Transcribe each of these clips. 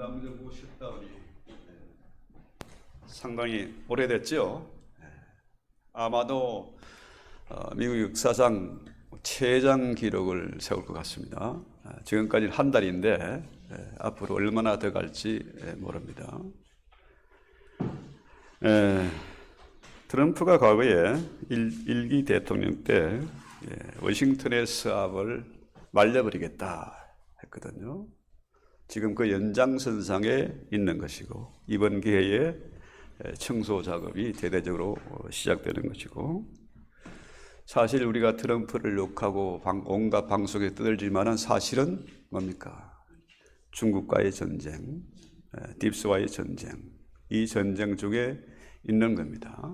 분당정부 셧다운이 상당히 오래됐죠. 아마도 미국 역사상 최장 기록을 세울 것 같습니다. 지금까지는 한 달인데 앞으로 얼마나 더 갈지 모릅니다. 트럼프가 과거에 일기 대통령 때 워싱턴의 서합을 말려버리겠다 했거든요. 지금 그 연장선상에 있는 것이고, 이번 기회에 청소 작업이 대대적으로 시작되는 것이고, 사실 우리가 트럼프를 욕하고 온갖 방송에 떠들지만은 사실은 뭡니까? 중국과의 전쟁, 딥스와의 전쟁, 이 전쟁 중에 있는 겁니다.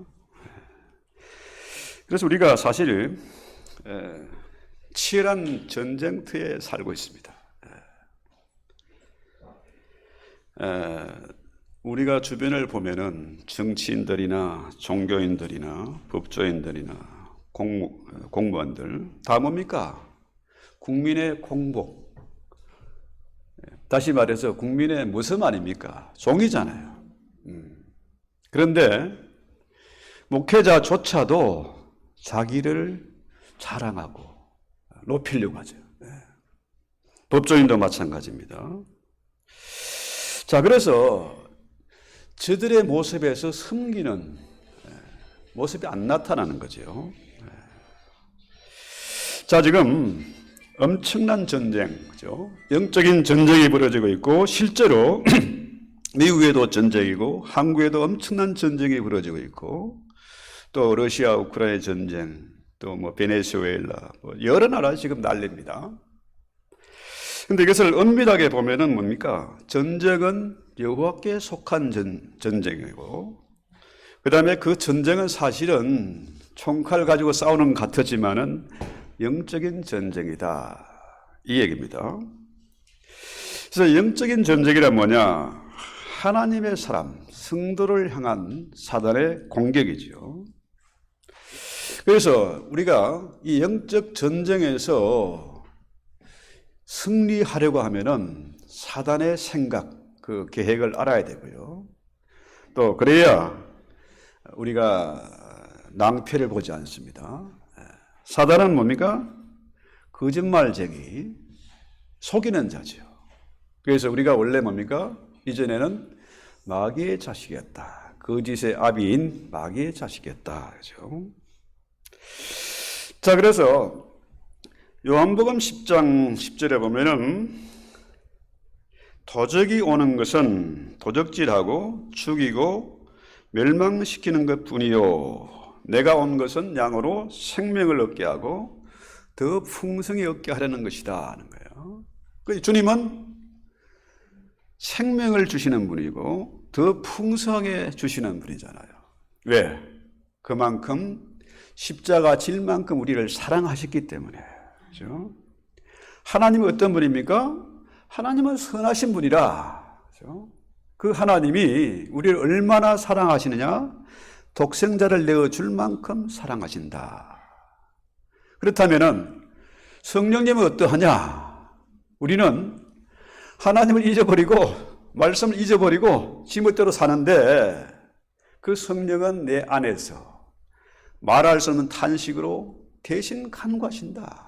그래서 우리가 사실 치열한 전쟁터에 살고 있습니다. 우리가 주변을 보면은 정치인들이나 종교인들이나 법조인들이나 공무원들 다 뭡니까? 국민의 공복. 다시 말해서 국민의 모습 아닙니까? 종이잖아요. 그런데 목회자조차도 자기를 자랑하고 높이려고 하죠. 법조인도 마찬가지입니다. 자, 그래서 저들의 모습에서 숨기는 모습이 안 나타나는 거죠. 자, 지금 엄청난 전쟁, 그죠? 영적인 전쟁이 벌어지고 있고, 실제로 미국에도 전쟁이고, 한국에도 엄청난 전쟁이 벌어지고 있고, 또 러시아, 우크라이나 전쟁, 또 뭐 베네수엘라, 여러 나라 지금 난립니다. 근데 이것을 엄밀하게 보면은 뭡니까? 전쟁은 여호와께 속한 전쟁이고, 그 다음에 그 전쟁은 사실은 총칼 가지고 싸우는 것 같았지만은 영적인 전쟁이다. 이 얘기입니다. 그래서 영적인 전쟁이란 뭐냐? 하나님의 사람, 성도를 향한 사단의 공격이죠. 그래서 우리가 이 영적 전쟁에서 승리하려고 하면은 사단의 생각, 그 계획을 알아야 되고요. 또 그래야 우리가 낭패를 보지 않습니다. 사단은 뭡니까? 거짓말쟁이, 속이는 자죠. 그래서 우리가 원래 뭡니까? 이전에는 마귀의 자식이었다. 거짓의 아비인 마귀의 자식이었다. 그죠? 자, 그래서 요한복음 10장 10절에 보면은 도적이 오는 것은 도적질하고 죽이고 멸망시키는 것뿐이요, 내가 온 것은 양으로 생명을 얻게 하고 더 풍성히 얻게 하려는 것이다 하는 거예요. 그래서 주님은 생명을 주시는 분이고 더 풍성하게 주시는 분이잖아요. 왜? 그만큼 십자가 질 만큼 우리를 사랑하셨기 때문에. 그렇죠? 하나님은 어떤 분입니까? 하나님은 선하신 분이라. 그렇죠? 그 하나님이 우리를 얼마나 사랑하시느냐? 독생자를 내어줄 만큼 사랑하신다. 그렇다면은 성령님은 어떠하냐? 우리는 하나님을 잊어버리고 말씀을 잊어버리고 지멋대로 사는데, 그 성령은 내 안에서 말할 수 없는 탄식으로 대신 간구하신다.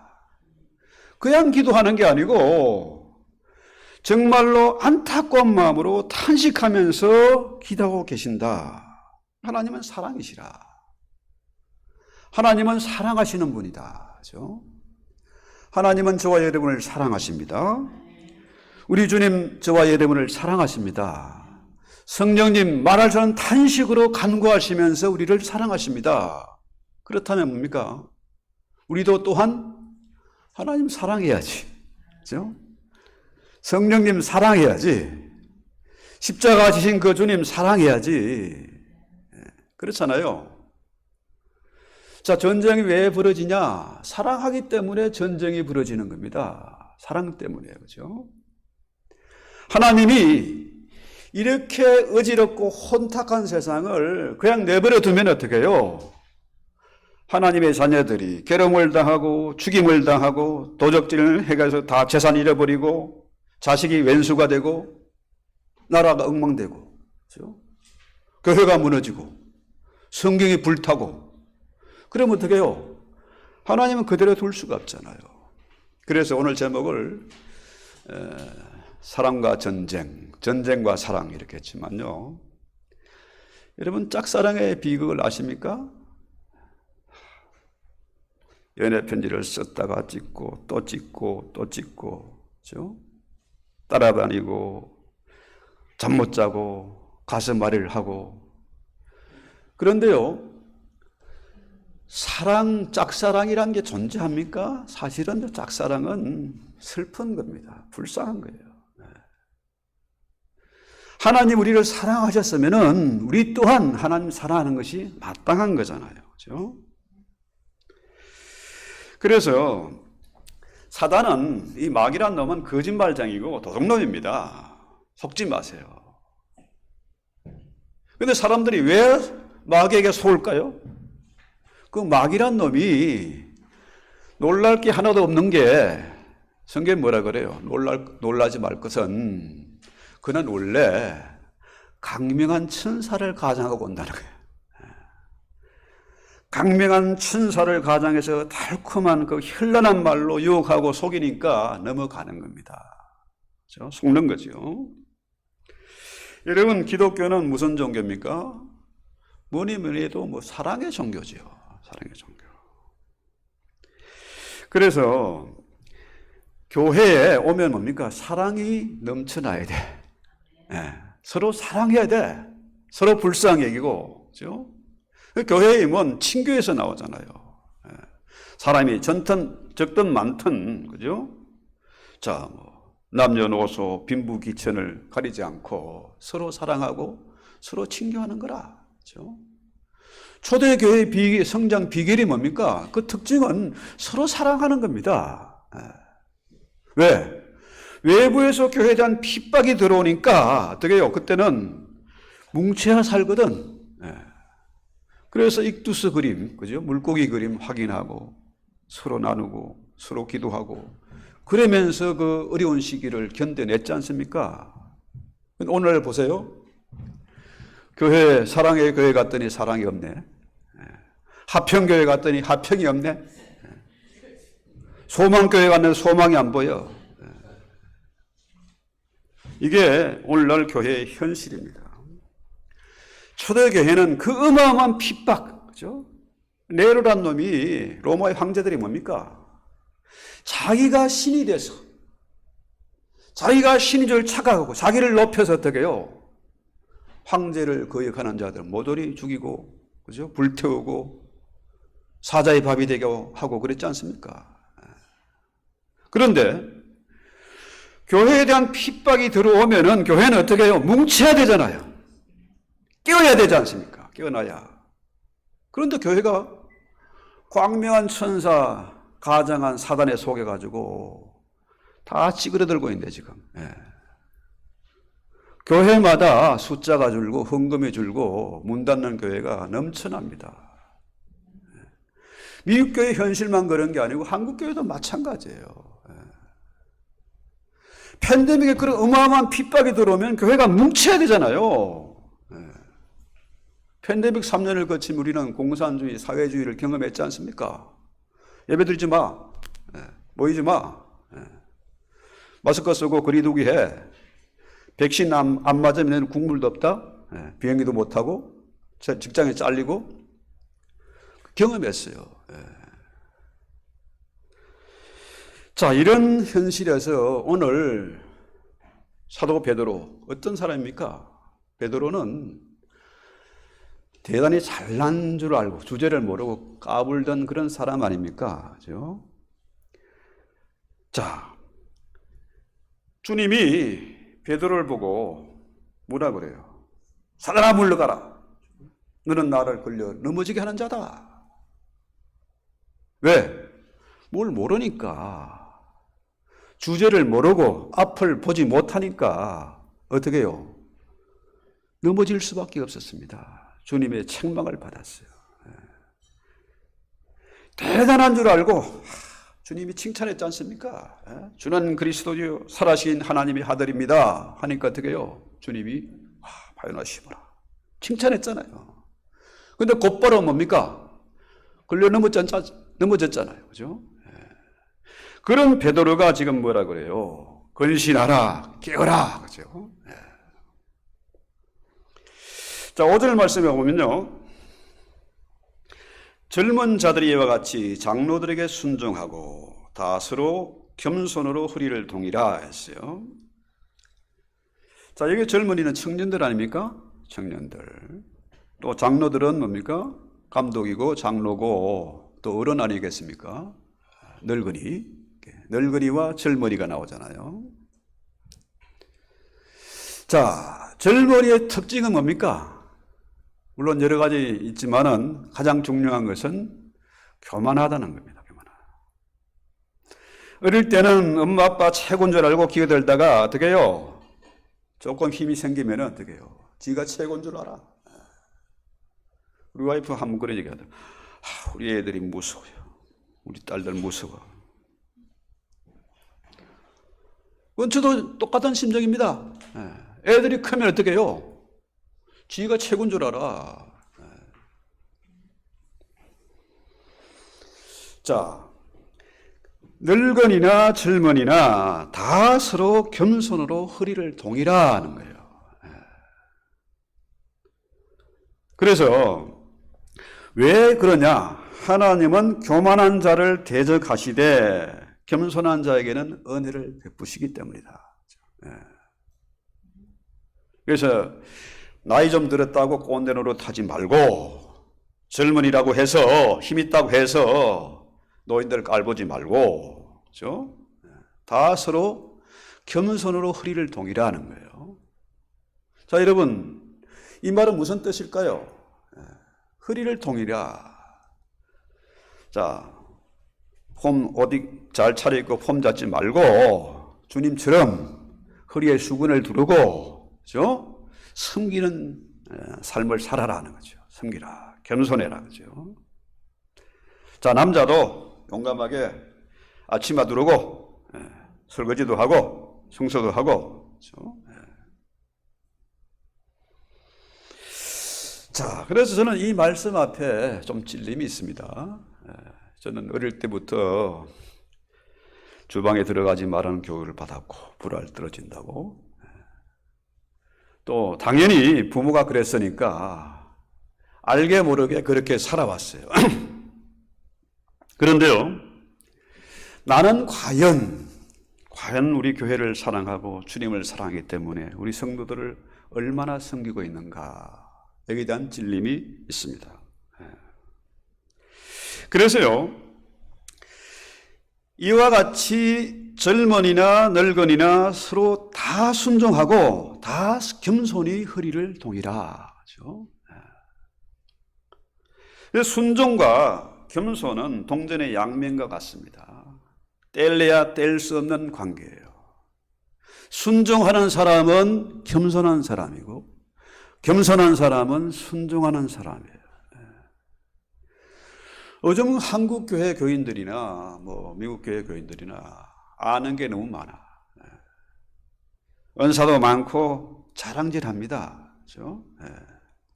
그냥 기도하는 게 아니고 정말로 안타까운 마음으로 탄식하면서 기도하고 계신다. 하나님은 사랑이시라. 하나님은 사랑하시는 분이다. 그렇죠? 하나님은 저와 여러분을 사랑하십니다. 우리 주님 저와 여러분을 사랑하십니다. 성령님 말할 수 없는 탄식으로 간구하시면서 우리를 사랑하십니다. 그렇다면 뭡니까? 우리도 또한 하나님 사랑해야지. 그렇죠? 성령님 사랑해야지. 십자가 지신 그 주님 사랑해야지. 그렇잖아요. 자, 전쟁이 왜 벌어지냐? 사랑하기 때문에 전쟁이 벌어지는 겁니다. 사랑 때문에. 그렇죠? 하나님이 이렇게 어지럽고 혼탁한 세상을 그냥 내버려 두면 어떻게 해요? 하나님의 자녀들이 괴로움을 당하고 죽임을 당하고 도적질을 해가지고 다 재산 잃어버리고 자식이 왼수가 되고 나라가 엉망되고, 그렇죠? 교회가 무너지고, 성경이 불타고, 그러면 어떻게 해요? 하나님은 그대로 둘 수가 없잖아요. 그래서 오늘 제목을 사랑과 전쟁, 전쟁과 사랑 이렇게 했지만요. 여러분 짝사랑의 비극을 아십니까? 연애 편지를 썼다가 찍고 또 찍고 또 찍고, 그렇죠? 따라다니고 잠 못 자고 가슴앓이를 하고. 그런데요, 사랑, 짝사랑이란 게 존재합니까? 사실은 짝사랑은 슬픈 겁니다. 불쌍한 거예요. 하나님 우리를 사랑하셨으면은 우리 또한 하나님 사랑하는 것이 마땅한 거잖아요. 그렇죠? 그래서 사단은, 이 마귀란 놈은 거짓말장이고 도둑놈입니다. 속지 마세요. 그런데 사람들이 왜 마귀에게 속을까요? 그 마귀란 놈이 놀랄 게 하나도 없는 게, 성경에 뭐라 그래요? 놀라지 말 것은 그는 원래 강명한 천사를 가장하고 온다는 거예요. 강명한 천사를 가장해서 달콤한 그 현란한 말로 유혹하고 속이니까 넘어가는 겁니다. 그렇죠? 속는 거죠. 여러분, 기독교는 무슨 종교입니까? 뭐니 해도 사랑의 종교죠. 사랑의 종교. 그래서 교회에 오면 뭡니까? 사랑이 넘쳐나야 돼. 네. 서로 사랑해야 돼. 서로 불쌍히 여기고, 그렇죠? 교회에 오면 친교에서 나오잖아요. 네. 사람이 적든 많든, 그죠? 자, 남녀노소, 빈부귀천을 가리지 않고 서로 사랑하고 서로 친교하는 거라. 그렇죠? 초대교회의 성장 비결이 뭡니까? 그 특징은 서로 사랑하는 겁니다. 왜? 외부에서 교회에 대한 핍박이 들어오니까 어떻게 해요? 그때는 뭉쳐야 살거든. 그래서 익두스 그림, 그죠? 물고기 그림 확인하고 서로 나누고 서로 기도하고 그러면서 그 어려운 시기를 견뎌냈지 않습니까? 오늘 보세요. 교회, 사랑의 교회 갔더니 사랑이 없네. 하평교회 갔더니 하평이 없네. 소망교회 갔는데 소망이 안 보여. 이게 오늘날 교회의 현실입니다. 초대교회는 그 어마어마한 핍박, 그죠? 네로란 놈이, 로마의 황제들이 뭡니까? 자기가 신이 돼서, 자기가 신인 줄 착각하고 자기를 높여서 어떻게 해요? 황제를 거역하는 자들 모조리 죽이고, 그죠? 불태우고 사자의 밥이 되게 하고 그랬지 않습니까? 그런데 교회에 대한 핍박이 들어오면은 교회는 어떻게 해요? 뭉쳐야 되잖아요. 깨어야 되지 않습니까? 깨어나야. 그런데 교회가 광명한 천사, 가장한 사단에 속여가지고 다 찌그러들고 있는데 지금. 교회마다 숫자가 줄고 헌금이 줄고 문 닫는 교회가 넘쳐납니다. 미국 교회 현실만 그런 게 아니고 한국 교회도 마찬가지예요. 팬데믹에 그런 어마어마한 핍박이 들어오면 교회가 뭉쳐야 되잖아요. 팬데믹 3년을 거친 우리는 공산주의, 사회주의를 경험했지 않습니까? 예배드리지 마. 모이지 마. 마스크 쓰고 거리두기 해. 백신 안 맞으면 국물도 없다. 비행기도 못하고 직장에 잘리고 경험했어요. 자, 이런 현실에서 오늘 사도 베드로 어떤 사람입니까? 베드로는 대단히 잘난 줄 알고 주제를 모르고 까불던 그런 사람 아닙니까? 그죠? 자, 주님이 베드로를 보고 뭐라 그래요? 사단아 물러가라. 너는 나를 끌려 넘어지게 하는 자다. 왜? 뭘 모르니까. 주제를 모르고 앞을 보지 못하니까 어떻게 해요? 넘어질 수밖에 없었습니다. 주님의 책망을 받았어요. 대단한 줄 알고 주님이 칭찬했지 않습니까? 주는 그리스도요 살아신 하나님의 아들입니다 하니까 어떻게 해요? 주님이 바요나 심어라 칭찬했잖아요. 근데 곧바로 뭡니까? 걸려 넘어졌잖아요. 그죠? 그런 베드로가 지금 뭐라 그래요? 근신하라, 깨어라. 그죠? 자, 5절 말씀에 보면요. 젊은 자들이 이와 같이 장로들에게 순종하고 다 서로 겸손으로 허리를 동이라 했어요. 자, 여기 젊은이는 청년들 아닙니까? 청년들. 또 장로들은 뭡니까? 감독이고 장로고 또 어른 아니겠습니까? 늙은이. 늙은이와 젊은이가 나오잖아요. 자, 젊은이의 특징은 뭡니까? 물론 여러 가지 있지만은 가장 중요한 것은 교만하다는 겁니다. 교만하. 어릴 때는 엄마 아빠 최고인 줄 알고 기어들다가 어떻게 해요? 조금 힘이 생기면 어떻게 해요? 지가 최고인 줄 알아. 우리 와이프 한번 그런 얘기 하더라고요. 우리 애들이 무서워요. 우리 딸들 무서워. 그건 저도 똑같은 심정입니다. 애들이 크면 어떻게 해요? 지가 최고인 줄 알아. 자, 늙은이나 젊은이나 다 서로 겸손으로 허리를 동이라 하는 거예요. 그래서 왜 그러냐? 하나님은 교만한 자를 대적하시되 겸손한 자에게는 은혜를 베푸시기 때문이다. 그래서 나이 좀 들었다고 꼰대 노릇하지 말고 젊은이라고 해서 힘 있다고 해서 노인들 깔보지 말고 그렇죠? 다 서로 겸손으로 허리를 동이라는 거예요. 자, 여러분 이 말은 무슨 뜻일까요? 허리를 동이라. 자, 폼 어디 잘 차려입고 폼 잡지 말고 주님처럼 허리에 수건을 두르고 그렇죠? 섬기는 삶을 살아라는 거죠. 섬기라. 겸손해라. 그죠? 자, 남자도 용감하게 아침마 두르고 설거지도 하고 청소도 하고 그렇죠? 자, 그래서 저는 이 말씀 앞에 좀 찔림이 있습니다. 저는 어릴 때부터 주방에 들어가지 말라는 교육을 받았고 불알 떨어진다고. 또 당연히 부모가 그랬으니까 알게 모르게 그렇게 살아왔어요. 그런데요, 나는 과연 우리 교회를 사랑하고 주님을 사랑하기 때문에 우리 성도들을 얼마나 섬기고 있는가, 여기에 대한 찔림이 있습니다. 그래서요, 이와 같이 젊은이나 늙은이나 서로 다 순종하고 다 겸손히 허리를 동이라. 그렇죠? 순종과 겸손은 동전의 양면과 같습니다. 뗄래야 뗄 수 없는 관계예요. 순종하는 사람은 겸손한 사람이고 겸손한 사람은 순종하는 사람이에요. 요즘 한국 교회 교인들이나 미국 교회 교인들이나 아는 게 너무 많아. 은사도 많고 자랑질합니다. 그렇죠?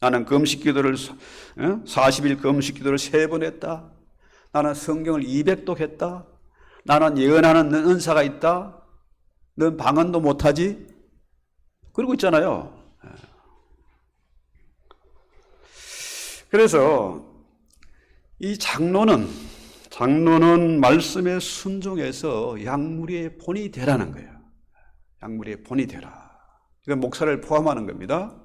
나는 금식 기도를 40일 금식 기도를 3번 했다. 나는 성경을 200독 했다. 나는 예언하는 은사가 있다. 넌 방언도 못하지? 그러고 있잖아요. 그래서 이 장로는 말씀에 순종해서 양무리의 본이 되라는 거예요. 양무리의 본이 되라. 이건 목사를 포함하는 겁니다.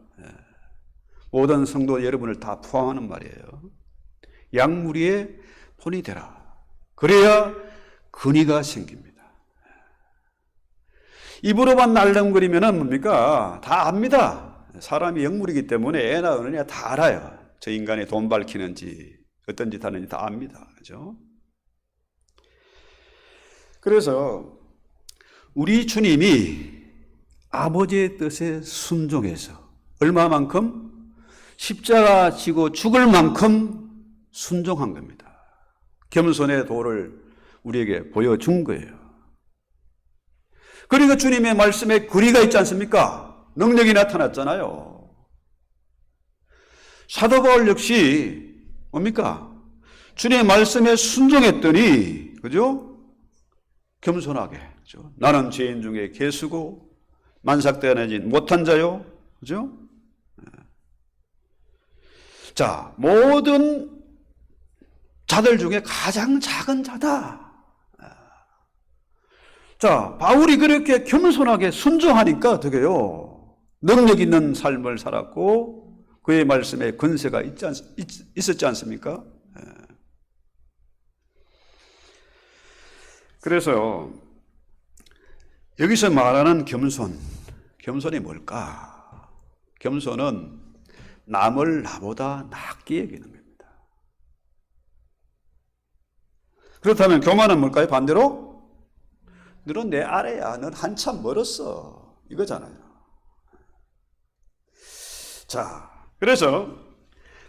모든 성도 여러분을 다 포함하는 말이에요. 양무리의 본이 되라. 그래야 근위가 생깁니다. 입으로만 날름거리면 뭡니까? 다 압니다. 사람이 영물이기 때문에 애나 어느냐 다 알아요. 저 인간이 돈 밝히는지 어떤 짓 하는지 다 압니다. 그죠? 그래서 우리 주님이 아버지의 뜻에 순종해서 얼마만큼? 십자가 지고 죽을 만큼 순종한 겁니다. 겸손의 도를 우리에게 보여준 거예요. 그러니까 주님의 말씀에 근위가 있지 않습니까? 능력이 나타났잖아요. 사도 바울 역시 뭡니까? 주님의 말씀에 순종했더니, 그죠? 겸손하게, 그죠? 나는 죄인 중에 괴수고 만삭되어내지 못한 자요, 그죠? 자, 모든 자들 중에 가장 작은 자다. 자, 바울이 그렇게 겸손하게 순종하니까 어떻게 해요? 능력 있는 삶을 살았고 그의 말씀에 근세가 있었지 않습니까? 그래서 여기서 말하는 겸손이 뭘까? 겸손은 남을 나보다 낫게 여기는 겁니다. 그렇다면 교만은 뭘까요? 반대로 너는 내 아래야. 넌 한참 멀었어. 이거잖아요. 자, 그래서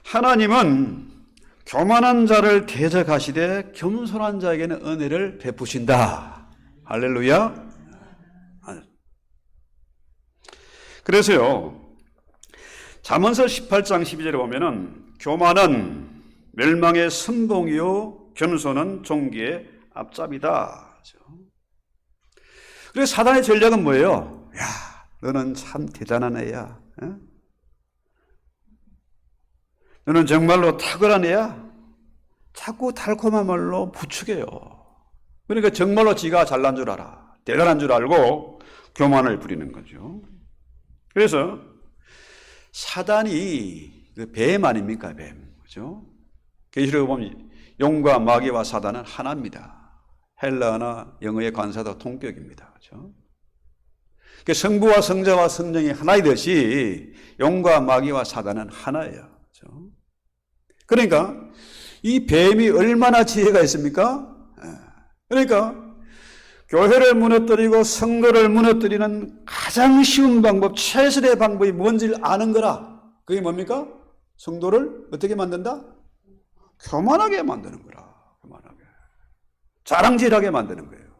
하나님은 교만한 자를 대적하시되 겸손한 자에게는 은혜를 베푸신다. 할렐루야. 그래서요, 잠언서 18장 12절에 보면은 교만은 멸망의 선봉이요 겸손은 종기의 앞잡이다. 그래서 사단의 전략은 뭐예요? 야, 너는 참 대단한 애야. 어? 너는 정말로 탁월한 애야. 자꾸 달콤한 말로 부추겨요. 그러니까 정말로 지가 잘난 줄 알아. 대단한 줄 알고 교만을 부리는 거죠. 그래서 사단이 그 뱀 아닙니까? 뱀. 그죠? 계시록에 보면 용과 마귀와 사단은 하나입니다. 헬라어나 영어의 관사도 통격입니다. 그렇죠? 성부와 성자와 성령이 하나이듯이 용과 마귀와 사단은 하나예요. 그렇죠? 그러니까 이 뱀이 얼마나 지혜가 있습니까? 그러니까 교회를 무너뜨리고 성도를 무너뜨리는 가장 쉬운 방법, 최선의 방법이 뭔지를 아는 거라. 그게 뭡니까? 성도를 어떻게 만든다? 교만하게 만드는 거라. 교만하게. 자랑질하게 만드는 거예요.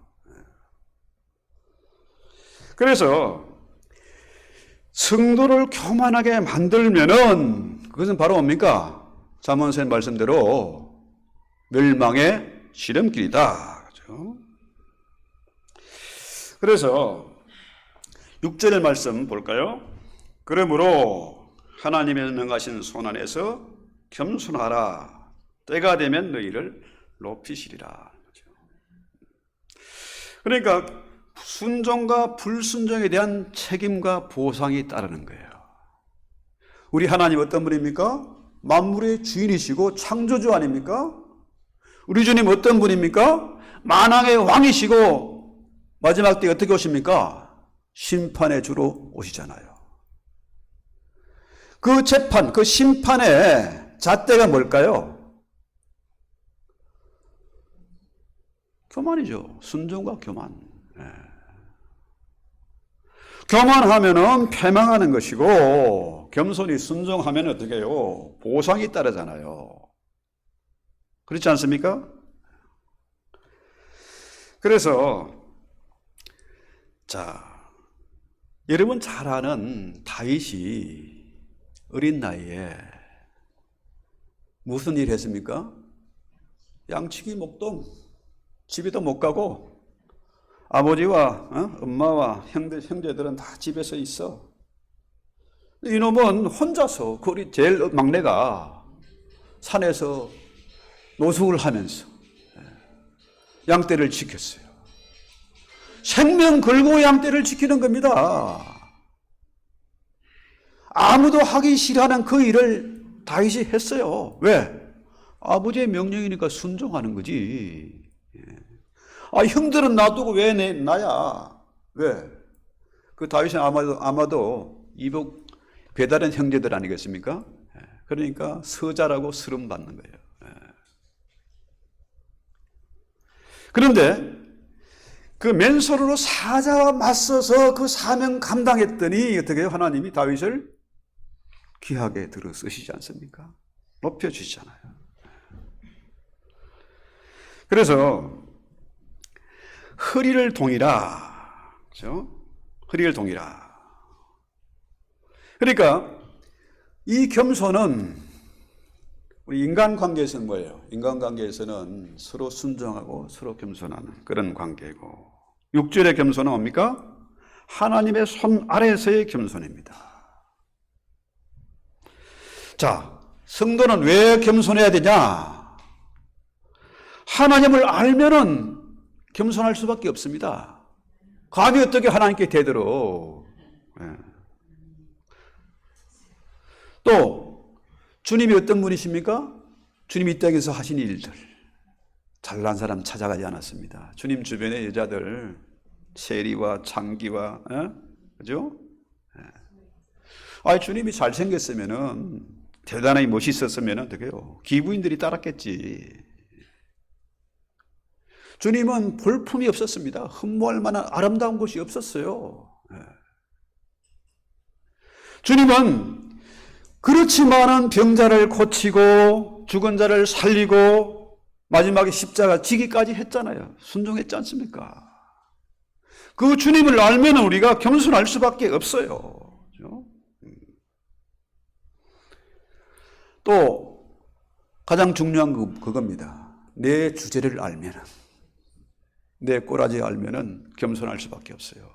그래서 성도를 교만하게 만들면은 그것은 바로 뭡니까? 잠언서의 말씀대로 멸망의 지름길이다. 그렇죠? 그래서 6절 말씀 볼까요? 그러므로 하나님의 능하신 손 안에서 겸손하라. 때가 되면 너희를 높이시리라. 그러니까 순종과 불순종에 대한 책임과 보상이 따르는 거예요. 우리 하나님 어떤 분입니까? 만물의 주인이시고 창조주 아닙니까? 우리 주님 어떤 분입니까? 만왕의 왕이시고 마지막 때 어떻게 오십니까? 심판의 주로 오시잖아요. 그 재판, 그 심판의 잣대가 뭘까요? 교만이죠. 순종과 교만. 교만하면은 패망하는 것이고 겸손히 순종하면 어떻게 해요? 보상이 따르잖아요. 그렇지 않습니까? 그래서 자, 여러분 잘 아는 다윗이 어린 나이에 무슨 일 했습니까? 양치기 목동. 집에도 못 가고 아버지와 엄마와 형제들은 다 집에서 있어. 이놈은 혼자서 그 제일 막내가 산에서 노숙을 하면서 양떼를 지켰어요. 생명 걸고 양떼를 지키는 겁니다. 아무도 하기 싫어하는 그 일을 다윗이 했어요. 왜? 아버지의 명령이니까 순종하는 거지. 형들은 놔두고 왜 나야? 왜? 그 다윗은 아마도 이복 배다른 형제들 아니겠습니까? 그러니까 서자라고 스름 받는 거예요. 그런데 그 맨손으로 사자와 맞서서 그 사명 감당했더니 어떻게 해요? 하나님이 다윗을 귀하게 들어 쓰시지 않습니까? 높여주시잖아요. 그래서 허리를 동이라, 그렇죠? 허리를 동이라. 그러니까 이 겸손은 우리 인간관계에서는 뭐예요? 인간관계에서는 서로 순종하고 서로 겸손하는 그런 관계고, 6절의 겸손은 뭡니까? 하나님의 손 아래에서의 겸손입니다. 자, 성도는 왜 겸손해야 되냐? 하나님을 알면은 겸손할 수밖에 없습니다. 감히 어떻게 하나님께 대들어. 또 주님이 어떤 분이십니까? 주님이 이 땅에서 하신 일들, 잘난 사람 찾아가지 않았습니다. 주님 주변의 여자들, 세리와 장기와, 그죠? 주님이 잘생겼으면은, 대단하게 멋있었으면 어떡해요? 기부인들이 따랐겠지. 주님은 볼품이 없었습니다. 흠모할 만한 아름다운 곳이 없었어요. 주님은 그렇지만은 병자를 고치고 죽은 자를 살리고 마지막에 십자가 지기까지 했잖아요. 순종했지 않습니까? 그 주님을 알면 우리가 겸손할 수밖에 없어요. 그렇죠? 또 가장 중요한 그겁니다. 내 주제를 알면, 내 꼬라지 알면은 겸손할 수밖에 없어요.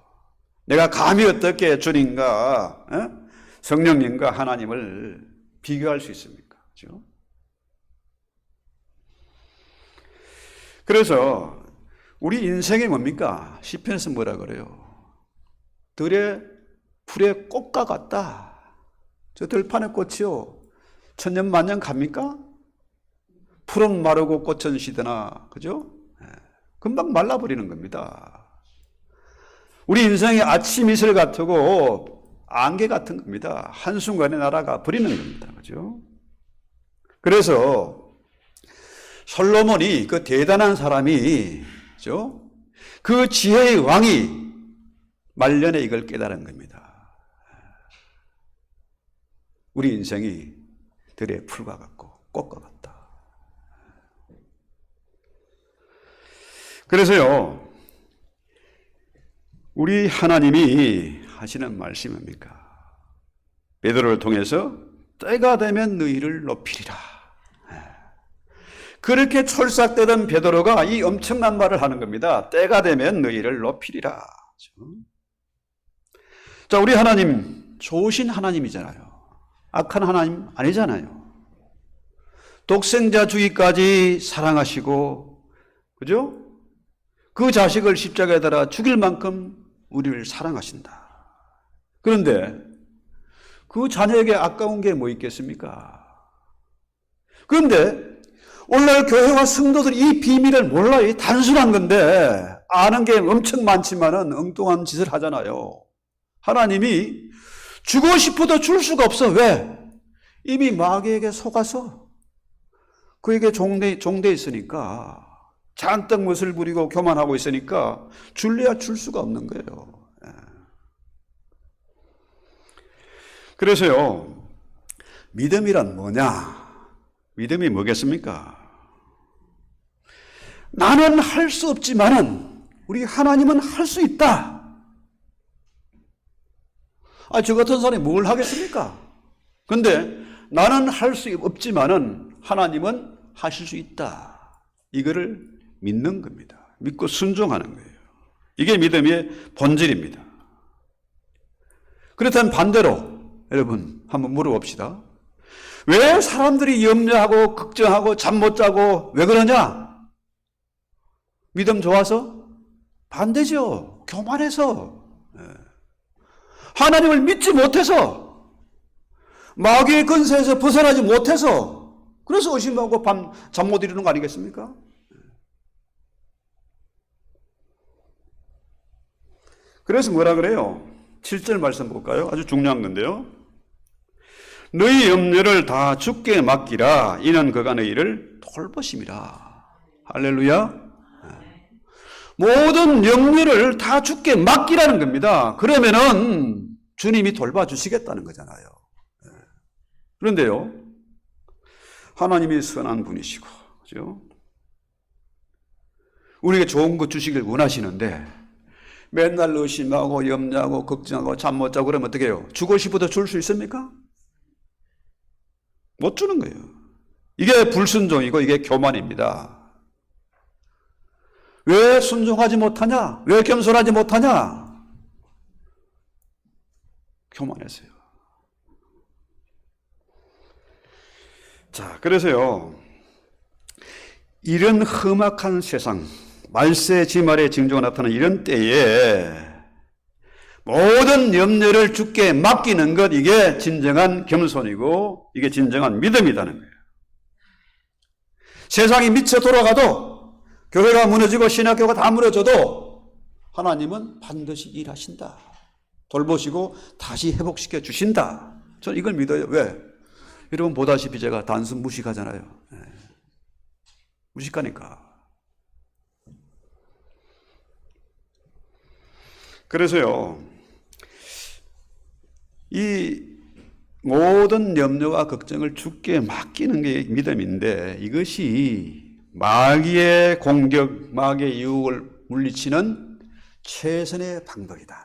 내가 감히 어떻게 주님과 성령님과 하나님을 비교할 수 있습니까? 그렇죠? 그래서 우리 인생이 뭡니까? 시편에서 뭐라 그래요? 들의 풀의 꽃과 같다. 저 들판의 꽃이요, 천년만년 갑니까? 풀은 마르고 꽃은 시드나, 그죠? 금방 말라버리는 겁니다. 우리 인생이 아침 이슬 같고 안개 같은 겁니다. 한순간에 날아가 버리는 겁니다. 그죠? 그래서 솔로몬이, 그 대단한 사람이, 그죠? 그 지혜의 왕이 말년에 이걸 깨달은 겁니다. 우리 인생이 들의 풀과 같고 꽃과 같다. 그래서요, 우리 하나님이 하시는 말씀이 뭡니까? 베드로를 통해서 때가 되면 너희를 높이리라. 그렇게 철삭되던 베드로가 이 엄청난 말을 하는 겁니다. 때가 되면 너희를 높이리라. 자, 우리 하나님 좋으신 하나님이잖아요. 악한 하나님 아니잖아요. 독생자주의까지 사랑하시고, 그죠? 그 자식을 십자가에 달아 죽일 만큼 우리를 사랑하신다. 그런데 그 자녀에게 아까운 게 뭐 있겠습니까? 그런데 오늘날 교회와 성도들이 이 비밀을 몰라요. 단순한 건데 아는 게 엄청 많지만은 엉뚱한 짓을 하잖아요. 하나님이 주고 싶어도 줄 수가 없어. 왜? 이미 마귀에게 속아서 그에게 종돼 있으니까, 잔뜩 멋을 부리고 교만하고 있으니까 줄래야 줄 수가 없는 거예요. 그래서요, 믿음이란 뭐냐? 믿음이 뭐겠습니까? 나는 할 수 없지만은 우리 하나님은 할 수 있다. 저 같은 사람이 뭘 하겠습니까? 근데 나는 할 수 없지만은 하나님은 하실 수 있다. 이거를 믿는 겁니다. 믿고 순종하는 거예요. 이게 믿음의 본질입니다. 그렇다면 반대로 여러분 한번 물어봅시다. 왜 사람들이 염려하고 걱정하고 잠 못 자고 왜 그러냐? 믿음 좋아서? 반대죠. 교만해서. 하나님을 믿지 못해서, 마귀의 근세에서 벗어나지 못해서, 그래서 의심하고 밤 잠 못 이루는 거 아니겠습니까? 그래서 뭐라 그래요? 7절 말씀 볼까요? 아주 중요한 건데요. 너희 염려를 다 주께 맡기라. 이는 그가 너희를 돌보심이라. 할렐루야. 모든 염려를 다 주께 맡기라는 겁니다. 그러면은 주님이 돌봐주시겠다는 거잖아요. 그런데요, 하나님이 선한 분이시고, 그죠? 우리에게 좋은 것 주시길 원하시는데 맨날 의심하고 염려하고 걱정하고 잠 못 자고 그러면 어떻게 해요? 주고 싶어도 줄 수 있습니까? 못 주는 거예요. 이게 불순종이고 이게 교만입니다. 왜 순종하지 못하냐? 왜 겸손하지 못하냐? 교만해서요. 자, 그래서요, 이런 험악한 세상, 말세 지말의 징조가 나타나는 이런 때에 모든 염려를 주께 맡기는 것, 이게 진정한 겸손이고 이게 진정한 믿음이라는 거예요. 세상이 미쳐 돌아가도, 교회가 무너지고 신학교가 다 무너져도 하나님은 반드시 일하신다. 돌보시고 다시 회복시켜 주신다. 저는 이걸 믿어요. 왜? 여러분 보다시피 제가 단순 무식하잖아요. 무식하니까. 그래서요, 이 모든 염려와 걱정을 주께 맡기는 게 믿음인데, 이것이 마귀의 공격, 마귀의 유혹을 물리치는 최선의 방법이다.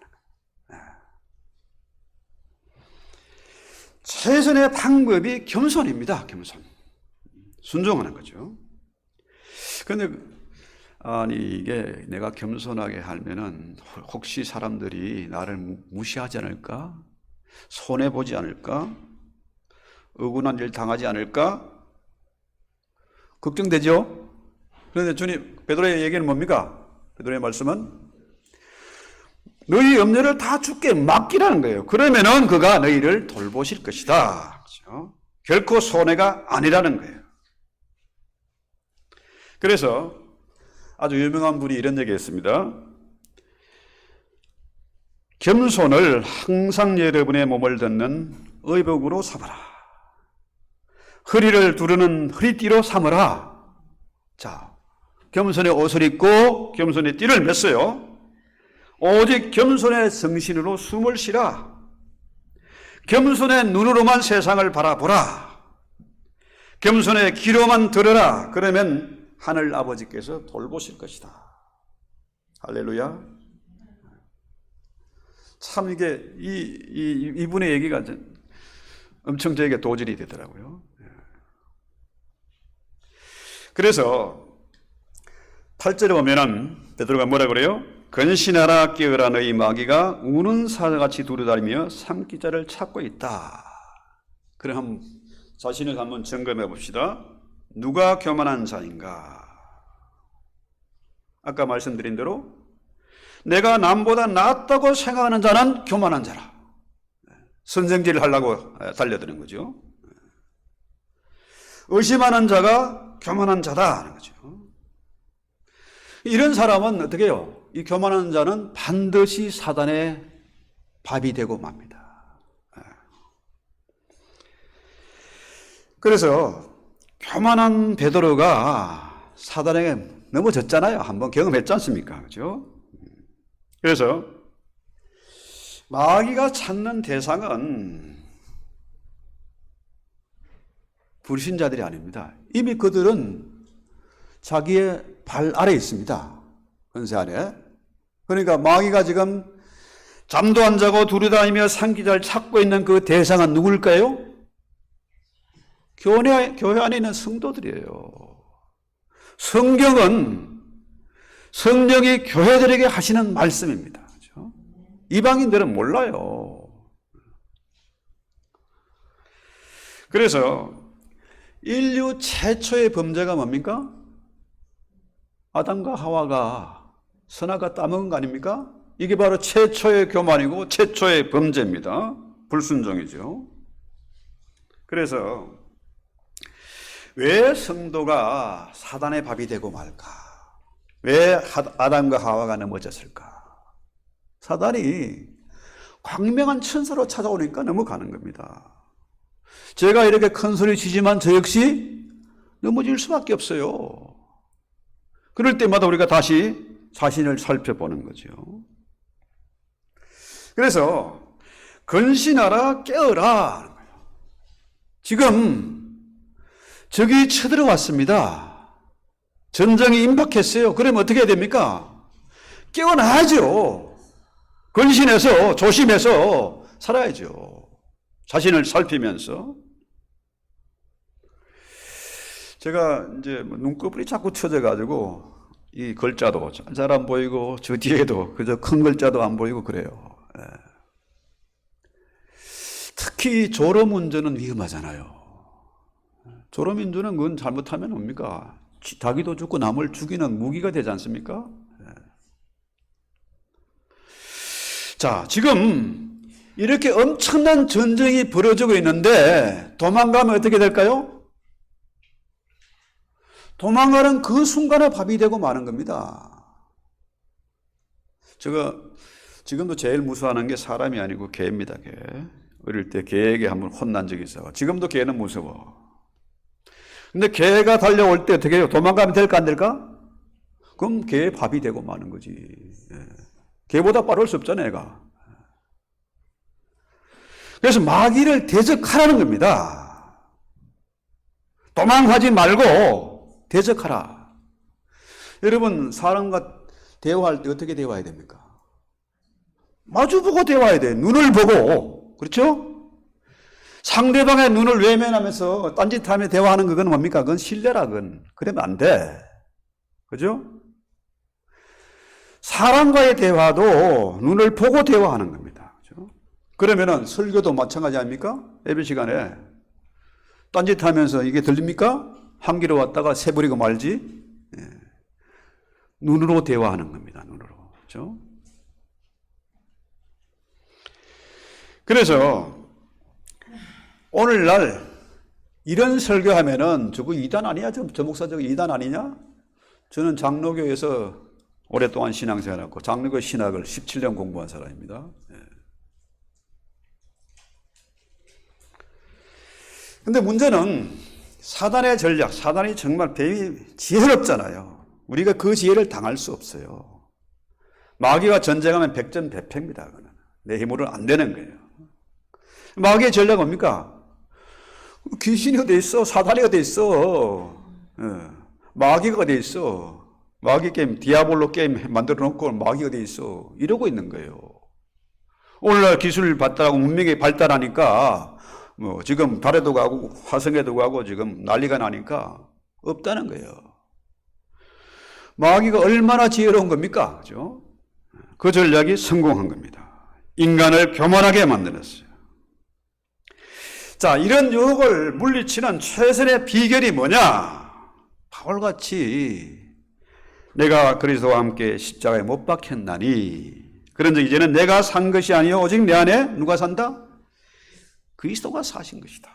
최선의 방법이 겸손입니다. 겸손. 순종하는 거죠. 그런데 아니 이게 내가 겸손하게 하면은 혹시 사람들이 나를 무시하지 않을까? 손해보지 않을까? 억울한 일 당하지 않을까? 걱정되죠? 그런데 주님, 베드로의 얘기는 뭡니까? 베드로의 말씀은 너희 염려를 다 주께 맡기라는 거예요. 그러면은 그가 너희를 돌보실 것이다. 그렇죠? 결코 손해가 아니라는 거예요. 그래서 아주 유명한 분이 이런 얘기했습니다. 겸손을 항상 여러분의 몸을 덮는 의복으로 삼아라. 허리를 두르는 허리띠로 삼으라. 자, 겸손의 옷을 입고 겸손의 띠를 맸어요. 오직 겸손의 정신으로 숨을 쉬라. 겸손의 눈으로만 세상을 바라보라. 겸손의 귀로만 들으라. 그러면 하늘 아버지께서 돌보실 것이다. 할렐루야. 참 이게 이분의 얘기가 엄청 저에게 도전이 되더라고요. 그래서 8절에 보면은 베드로가 뭐라 그래요? 근신하라 깨어라 너희 마귀가 우는 사자같이 두루다니며 삼키자를 찾고 있다. 그럼 자신을 한번 점검해 봅시다. 누가 교만한 자인가? 아까 말씀드린 대로 내가 남보다 낫다고 생각하는 자는 교만한 자라. 선생질을 하려고 달려드는 거죠. 의심하는 자가 교만한 자다 하는 거죠. 이런 사람은 어떻게 해요? 이 교만한 자는 반드시 사단의 밥이 되고 맙니다. 그래서 교만한 베드로가 사단에게 넘어졌잖아요. 한번 경험했지 않습니까? 그렇죠? 그래서 마귀가 찾는 대상은 불신자들이 아닙니다. 이미 그들은 자기의 발 아래에 있습니다. 권세 아래. 그러니까 마귀가 지금 잠도 안 자고 두루다니며 산기자를 찾고 있는 그 대상은 누굴까요? 교회 안에 있는 성도들이에요. 성경은 성령이 교회들에게 하시는 말씀입니다. 그렇죠? 이방인들은 몰라요. 그래서 인류 최초의 범죄가 뭡니까? 아담과 하와가 선악과 따먹은 거 아닙니까? 이게 바로 최초의 교만이고 최초의 범죄입니다. 불순종이죠. 그래서 왜 성도가 사단의 밥이 되고 말까? 왜 아담과 하와가 넘어졌을까? 사단이 광명한 천사로 찾아오니까 넘어가는 겁니다. 제가 이렇게 큰 소리 치지만 저 역시 넘어질 수밖에 없어요. 그럴 때마다 우리가 다시 자신을 살펴보는 거죠. 그래서 근신하라 깨어라. 지금 적이 쳐들어왔습니다. 전쟁이 임박했어요. 그러면 어떻게 해야 됩니까? 깨어나야죠. 근신해서 조심해서 살아야죠. 자신을 살피면서. 제가 이제 눈꺼풀이 자꾸 쳐져가지고 이 글자도 잘 안 보이고 저 뒤에도 그저 큰 글자도 안 보이고 그래요. 예. 특히 졸음운전은 위험하잖아요. 졸음운전은 그건 잘못하면 뭡니까? 자기도 죽고 남을 죽이는 무기가 되지 않습니까? 예. 자, 지금 이렇게 엄청난 전쟁이 벌어지고 있는데 도망가면 어떻게 될까요? 도망가는 그 순간에 밥이 되고 마는 겁니다. 제가 지금도 제일 무서워하는 게 사람이 아니고 개입니다. 개. 어릴 때 개에게 한번 혼난 적이 있어. 지금도 개는 무서워. 근데 개가 달려올 때 어떻게 해요? 도망가면 될까 안 될까? 그럼 개의 밥이 되고 마는 거지. 개보다 빠를 수 없잖아요, 얘가. 그래서 마귀를 대적하라는 겁니다. 도망가지 말고 대적하라. 여러분, 사람과 대화할 때 어떻게 대화해야 됩니까? 마주보고 대화해야 돼. 눈을 보고. 그렇죠? 상대방의 눈을 외면하면서 딴짓하며 대화하는 그건 뭡니까? 그건 신뢰라, 그건. 그러면 안 돼. 그죠? 사람과의 대화도 눈을 보고 대화하는 겁니다. 그죠? 그러면은 설교도 마찬가지 아닙니까? 예배 시간에 딴짓하면서 이게 들립니까? 한 길로 왔다가 새버리고 말지. 예. 눈으로 대화하는 겁니다. 눈으로. 그렇죠? 그래서 오늘날 이런 설교하면은 저거 이단 아니야? 저 목사 저거 이단 아니냐? 저는 장로교에서 오랫동안 신앙생활했고 장로교 신학을 17년 공부한 사람입니다. 그런데 문제는 사단의 전략, 사단이 정말 배이 지혜롭잖아요. 우리가 그 지혜를 당할 수 없어요. 마귀가 전쟁하면 백전백패입니다. 그거는. 내 힘으로는 안 되는 거예요. 마귀의 전략은 뭡니까? 귀신이 어디 있어? 사단이 어디 있어? 마귀가 어디 있어? 마귀 게임, 디아볼로 게임 만들어 놓고 마귀가 어디 있어? 이러고 있는 거예요. 오늘날 기술 발달하고 문명이 발달하니까 지금 달에도 가고 화성에도 가고 지금 난리가 나니까 없다는 거예요. 마귀가 얼마나 지혜로운 겁니까? 그죠? 그 전략이 성공한 겁니다. 인간을 교만하게 만들었어요. 자, 이런 유혹을 물리치는 최선의 비결이 뭐냐? 바울같이 내가 그리스도와 함께 십자가에 못 박혔나니 그런즉 이제는 내가 산 것이 아니요 오직 내 안에 누가 산다? 그리스도가 사신 것이다.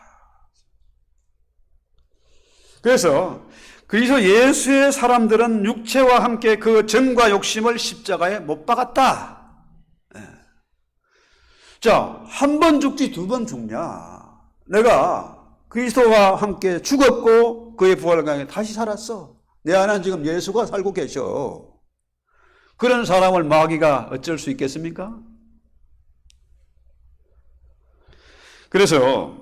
그래서 그리스도 예수의 사람들은 육체와 함께 그 정과 욕심을 십자가에 못 박았다. 자, 한 번 죽지 두 번 죽냐? 내가 그리스도와 함께 죽었고 그의 부활을 강해 다시 살았어. 내 안에 지금 예수가 살고 계셔. 그런 사람을 마귀가 어쩔 수 있겠습니까? 그래서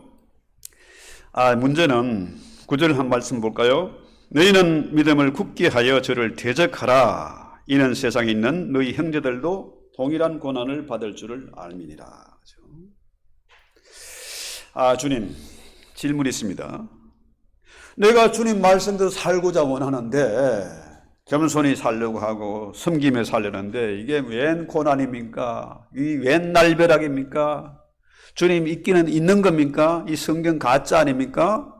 문제는 9절 한 말씀 볼까요? 너희는 믿음을 굳게 하여 저를 대적하라. 이는 세상에 있는 너희 형제들도 동일한 고난을 받을 줄을 알미니라. 주님, 질문이 있습니다. 내가 주님 말씀대로 살고자 원하는데 겸손히 살려고 하고 섬기며 살려는데 이게 웬 고난입니까? 이 웬 날벼락입니까? 주님 있기는 있는 겁니까? 이 성경 가짜 아닙니까?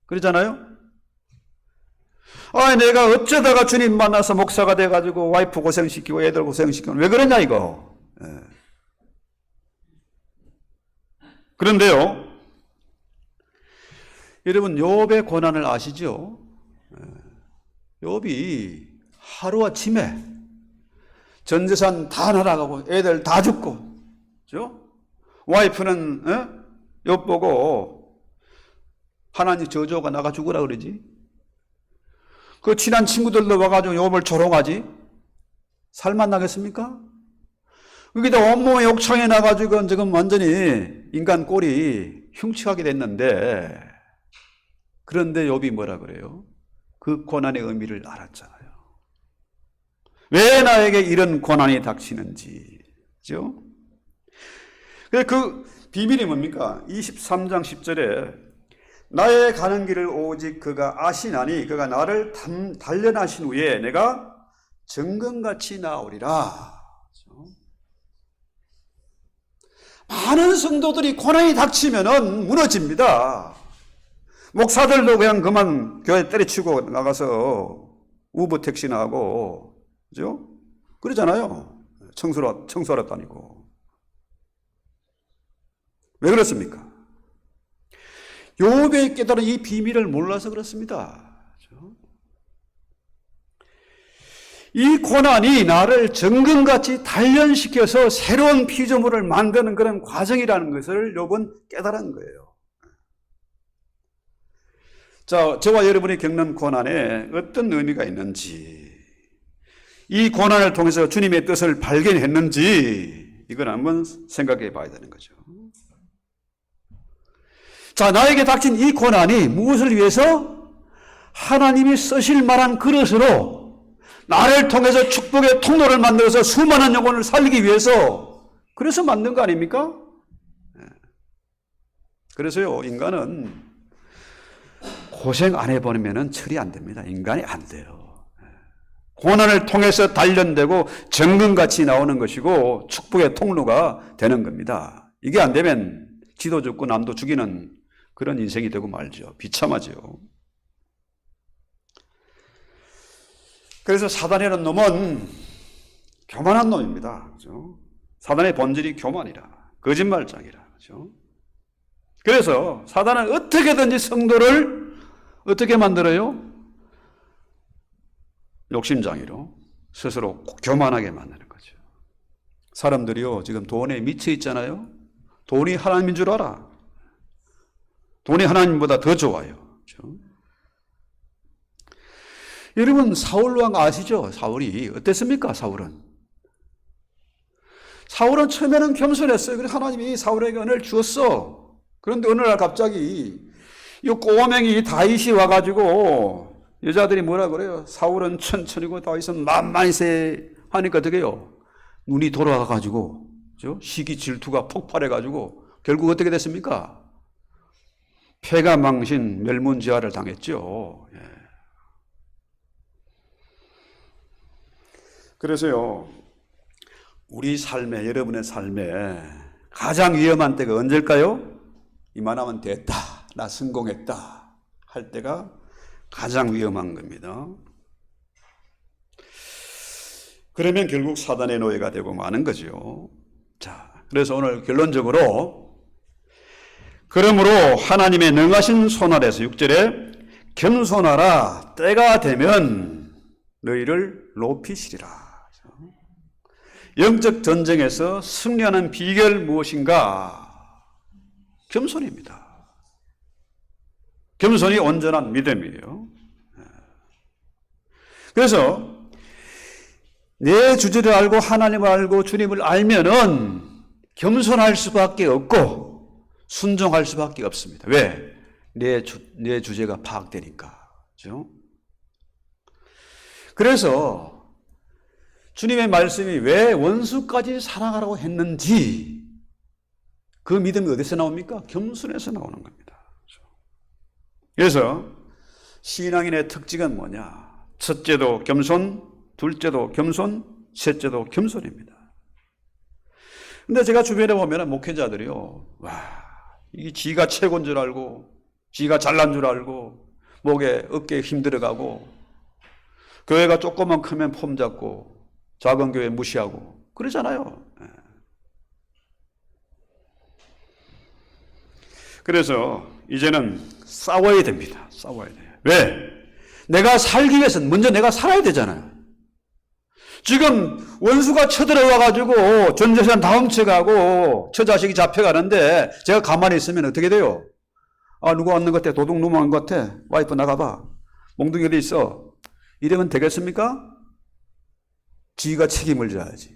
그러잖아요? 내가 어쩌다가 주님 만나서 목사가 돼가지고 와이프 고생시키고 애들 고생시키고 왜 그러냐 이거. 그런데요, 여러분 욥의 고난을 아시죠? 욥이 하루아침에 전 재산 다 날아가고 애들 다 죽고, 그죠? 와이프는 욥 보고 하나님 저주가 나가 죽으라 그러지. 그 친한 친구들도 와가지고 욥을 조롱하지. 살만 나겠습니까? 여기다 온몸에 욕창이 나가지고 지금 완전히 인간 꼴이 흉측하게 됐는데, 그런데 욥이 뭐라 그래요? 그 고난의 의미를 알았잖아요. 왜 나에게 이런 고난이 닥치는지. 그죠? 그 비밀이 뭡니까? 23장 10절에 나의 가는 길을 오직 그가 아시나니 그가 나를 단련하신 후에 내가 정금같이 나오리라. 많은 성도들이 고난이 닥치면은 무너집니다. 목사들도 그냥 그만 교회 때려치고 나가서 우버 택시나 하고, 그죠? 그러잖아요. 청소하러 다니고. 왜 그렇습니까? 욥이 깨달은 이 비밀을 몰라서 그렇습니다. 이 고난이 나를 정금같이 단련시켜서 새로운 피조물을 만드는 그런 과정이라는 것을 욥은 깨달은 거예요. 자, 저와 여러분이 겪는 고난에 어떤 의미가 있는지, 이 고난을 통해서 주님의 뜻을 발견했는지, 이걸 한번 생각해 봐야 되는 거죠. 자, 나에게 닥친 이 고난이 무엇을 위해서? 하나님이 쓰실 만한 그릇으로 나를 통해서 축복의 통로를 만들어서 수많은 영혼을 살리기 위해서, 그래서 만든 거 아닙니까? 그래서요, 인간은 고생 안 해보면 처리 안 됩니다. 인간이 안 돼요. 고난을 통해서 단련되고 정금같이 나오는 것이고 축복의 통로가 되는 겁니다. 이게 안 되면 지도 죽고 남도 죽이는 그런 인생이 되고 말죠. 비참하죠. 그래서 사단이라는 놈은 교만한 놈입니다. 그렇죠? 사단의 본질이 교만이라, 거짓말장이라. 그렇죠? 그래서 사단은 어떻게든지 성도를 어떻게 만들어요? 욕심장애로 스스로 교만하게 만드는 거죠. 사람들이요, 지금 돈에 미쳐 있잖아요. 돈이 하나님인 줄 알아. 돈이 하나님보다 더 좋아요. 그렇죠? 여러분, 사울왕 아시죠? 사울이 어땠습니까? 사울은 처음에는 겸손했어요. 그래서 하나님이 사울에게 은혜를 주었어. 그런데 어느 날 갑자기 이 꼬맹이 다윗이 와가지고 여자들이 뭐라 그래요? 사울은 천천히고 다윗은 만만히세 하니까 어떻게 해요? 눈이 돌아가가지고, 그렇죠? 시기 질투가 폭발해가지고 결국 어떻게 됐습니까? 패가망신 멸문지화를 당했죠. 예. 그래서요, 우리 삶에, 여러분의 삶에 가장 위험한 때가 언제일까요? 이만하면 됐다, 나 성공했다 할 때가 가장 위험한 겁니다. 그러면 결국 사단의 노예가 되고 마는 거죠. 자, 그래서 오늘 결론적으로, 그러므로 하나님의 능하신 손 아래서 6절에 겸손하라, 때가 되면 너희를 높이시리라. 영적 전쟁에서 승리하는 비결 무엇인가? 겸손입니다. 겸손이 온전한 믿음이에요. 그래서 내 주제를 알고 하나님을 알고 주님을 알면은 겸손할 수밖에 없고 순종할 수밖에 없습니다. 왜? 내 주제가 파악되니까. 그렇죠? 그래서 주님의 말씀이 왜 원수까지 사랑하라고 했는지, 그 믿음이 어디서 나옵니까? 겸손에서 나오는 겁니다. 그래서 신앙인의 특징은 뭐냐? 첫째도 겸손, 둘째도 겸손, 셋째도 겸손입니다. 근데 제가 주변에 보면 목회자들이요, 와, 이게 지가 최고인 줄 알고, 지가 잘난 줄 알고, 목에 어깨에 힘 들어가고, 교회가 조금만 크면 폼 잡고, 작은 교회 무시하고 그러잖아요. 그래서 이제는 싸워야 됩니다. 싸워야 돼요. 왜? 내가 살기 위해서는 먼저 내가 살아야 되잖아요. 지금 원수가 쳐들어와가지고 전재산 다 훔쳐가고 처자식이 잡혀가는데 제가 가만히 있으면 어떻게 돼요? 아, 누가 왔는 것 같아? 도둑놈 온 것 같아? 와이프 나가봐. 몽둥이 어디 있어? 이러면 되겠습니까? 지가 책임을 져야지.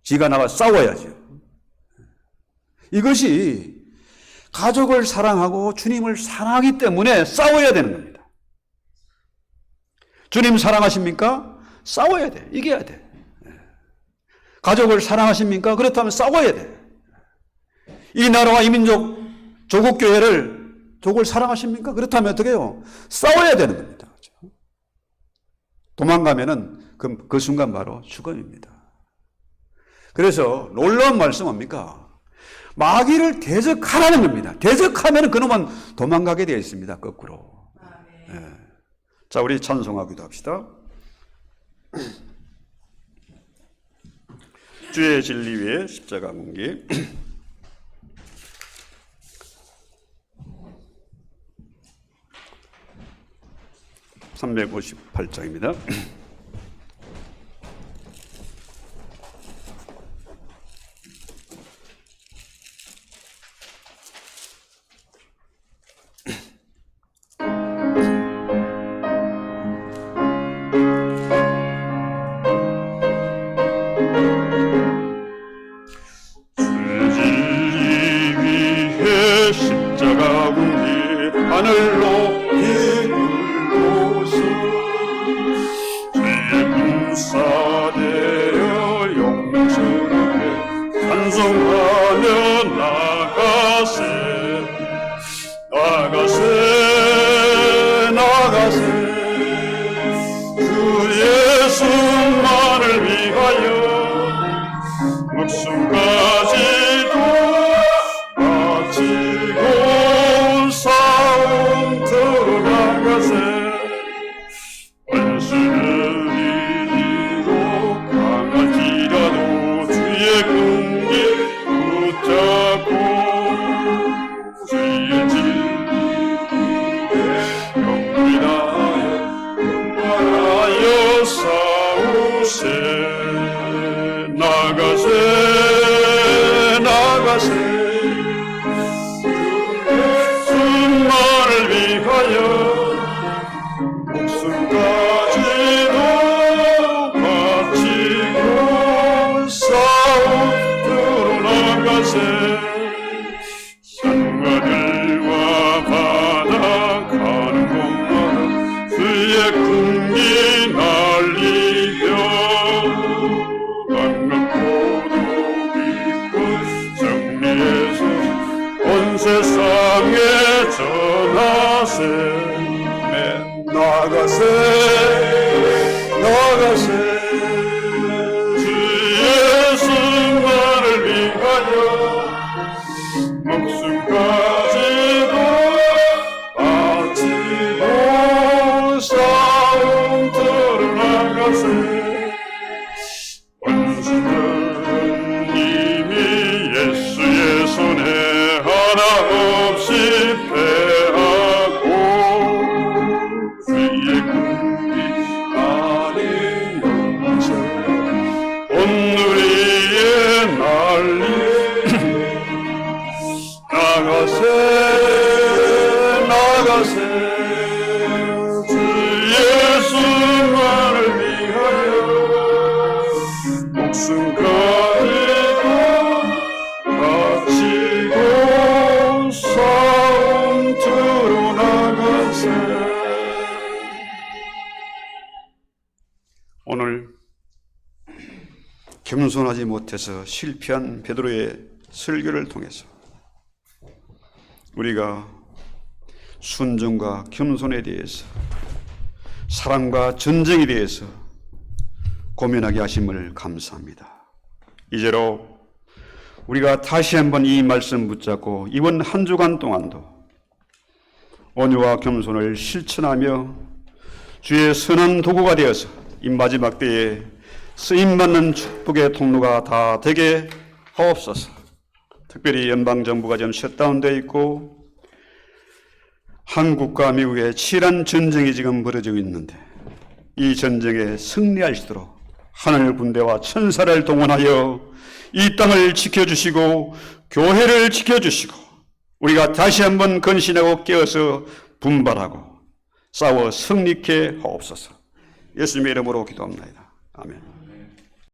지가 나가 싸워야죠. 이것이 가족을 사랑하고 주님을 사랑하기 때문에 싸워야 되는 겁니다. 주님 사랑하십니까? 싸워야 돼. 이겨야 돼. 가족을 사랑하십니까? 그렇다면 싸워야 돼. 이 나라와 이 민족, 조국교회를 사랑하십니까? 그렇다면 어떻게 해요? 싸워야 되는 겁니다. 도망가면은 그 순간 바로 죽음입니다. 그래서 놀라운 말씀 뭡니까? 마귀를 대적하라는 겁니다. 대적하면 그놈은 도망가게 되어 있습니다. 거꾸로. 네. 자, 우리 찬송하기도 합시다. 주의 진리 위에 십자가 문기. 358장입니다. 십자가 문기 하늘 높이 들고서 주의 군사되어 영생에 찬송하며 나가세 주 예수만을 위하여 목숨까지도 바치고 싸움터로 나가세 원수를 이기고 강할지라도 주의 군기 붙잡고 주의 진리에 영원히 다하여 싸우세 나가세 주만을 위하여 목숨까지도 바치고 싸움터로 나가세 산과들과 바다 가는 곳마다 주의 군기 날리며 반갑고도 기쁜 승리에서 온 세상에 전하세 나가세 주 예수만을 위하여 목숨까지도 바치고 싸움터로 나가세 원수는 이미 예수의 손에 하나 없이 패하고 주의 군기 아닌 영생 온누리에 날리 나가세 주 예수만을 위하여 목숨까지도 바치고 싸움터로 나가세. 오늘 겸손하지 못해서 실패한 베드로의 설교를 통해서 우리가 순종과 겸손에 대해서 사랑과 전쟁에 대해서 고민하게 하심을 감사합니다. 이제로 우리가 다시 한번 이 말씀 붙잡고 이번 한 주간 동안도 온유와 겸손을 실천하며 주의 선한 도구가 되어서 이 마지막 때에 쓰임받는 축복의 통로가 다 되게 하옵소서. 특별히 연방정부가 지금 셧다운되어 있고 한국과 미국의 치열한 전쟁이 지금 벌어지고 있는데 이 전쟁에 승리할 수 있도록 하늘 군대와 천사를 동원하여 이 땅을 지켜주시고 교회를 지켜주시고 우리가 다시 한번 건신하고 깨어서 분발하고 싸워 승리케 하옵소서. 예수님의 이름으로 기도합니다. 아멘.